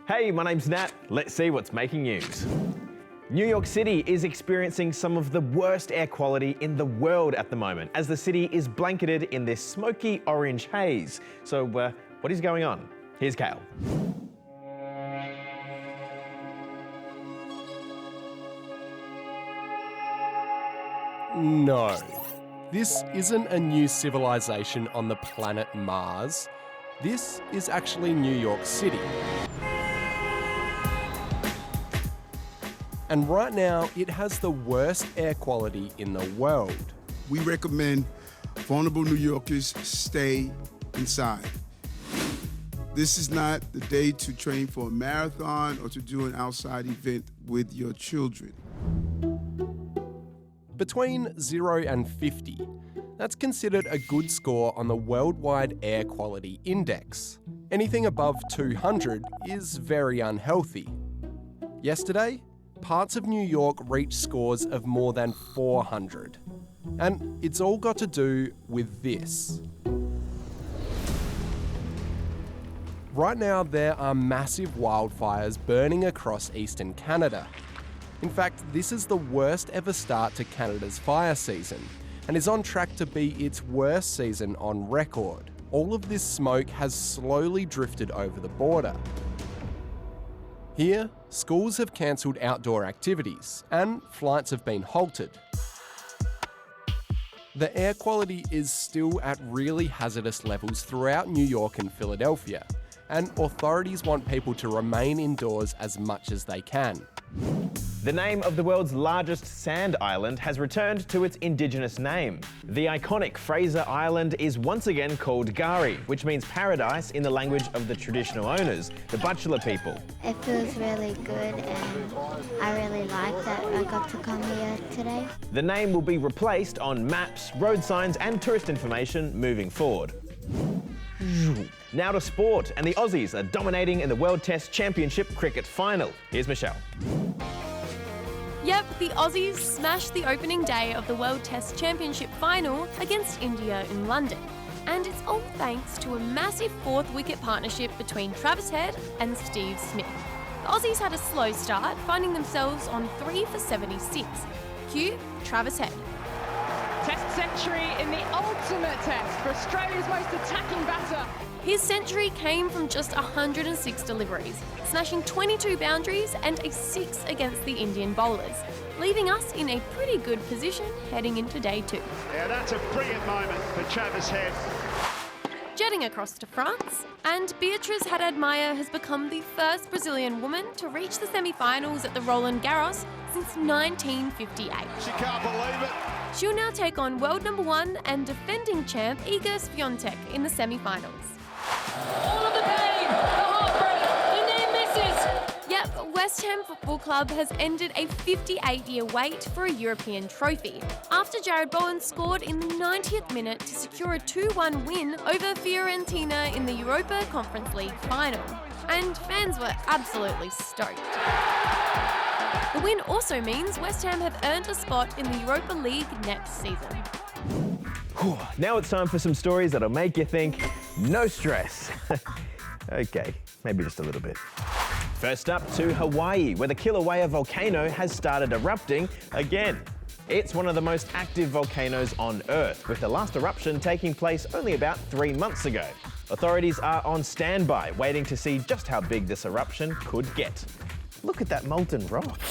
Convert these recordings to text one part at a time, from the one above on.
Hey, my name's Nat. Let's see what's making news. New York City is experiencing some of the worst air quality in the world at the moment, as the city is blanketed in this smoky orange haze. So, what is going on? Here's Kale. No, this isn't a new civilization on the planet Mars. This is actually New York City. And right now, it has the worst air quality in the world. We recommend vulnerable New Yorkers stay inside. This is not the day to train for a marathon or to do an outside event with your children. Between 0 and 50, that's considered a good score on the Worldwide Air Quality Index. Anything above 200 is very unhealthy. Yesterday, parts of New York reached scores of more than 400. And it's all got to do with this. Right now, there are massive wildfires burning across eastern Canada. In fact, this is the worst ever start to Canada's fire season, and is on track to be its worst season on record. All of this smoke has slowly drifted over the border. Here, schools have cancelled outdoor activities, and flights have been halted. The air quality is still at really hazardous levels throughout New York and Philadelphia, and authorities want people to remain indoors as much as they can. The name of the world's largest sand island has returned to its indigenous name. The iconic Fraser Island is once again called Gari, which means paradise in the language of the traditional owners, the Bachelor people. It feels really good and I really like that I got to come here today. The name will be replaced on maps, road signs and tourist information moving forward. Now to sport, and the Aussies are dominating in the World Test Championship cricket final. Here's Michelle. Yep, the Aussies smashed the opening day of the World Test Championship final against India in London. And it's all thanks to a massive fourth wicket partnership between Travis Head and Steve Smith. The Aussies had a slow start, finding themselves on 3 for 76. Cue Travis Head. Test century in the ultimate test for Australia's most attacking batter. His century came from just 106 deliveries, smashing 22 boundaries and a 6 against the Indian bowlers, leaving us in a pretty good position heading into day 2. Yeah, that's a brilliant moment for Travis Head. Jetting across to France, and Beatriz Haddad-Maia has become the first Brazilian woman to reach the semi-finals at the Roland Garros since 1958. She can't believe it. She'll now take on world number 1 and defending champ Iga Swiatek in the semi-finals. All of the pain, the heartbreak, the near misses. Yep, West Ham Football Club has ended a 58-year wait for a European trophy after Jared Bowen scored in the 90th minute to secure a 2-1 win over Fiorentina in the Europa Conference League final. And fans were absolutely stoked. The win also means West Ham have earned a spot in the Europa League next season. Now it's time for some stories that'll make you think, no stress. Okay, maybe just a little bit. First up to Hawaii, where the Kilauea volcano has started erupting again. It's one of the most active volcanoes on Earth, with the last eruption taking place only about 3 months ago. Authorities are on standby, waiting to see just how big this eruption could get. Look at that molten rock.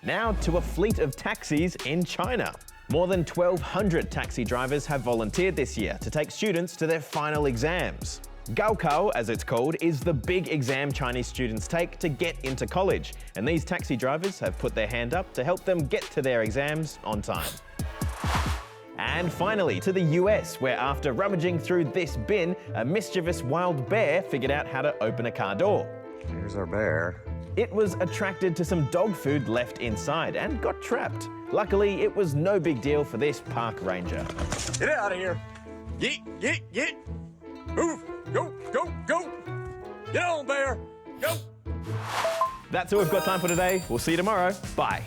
Now to a fleet of taxis in China. More than 1,200 taxi drivers have volunteered this year to take students to their final exams. Gaokao, as it's called, is the big exam Chinese students take to get into college, and these taxi drivers have put their hand up to help them get to their exams on time. And finally, to the US, where after rummaging through this bin, a mischievous wild bear figured out how to open a car door. Here's our bear. It was attracted to some dog food left inside and got trapped. Luckily, it was no big deal for this park ranger. Get out of here. Yeet, yeet, yeet. Move. Go, go, go. Get on, bear. Go. That's all we've got time for today. We'll see you tomorrow. Bye.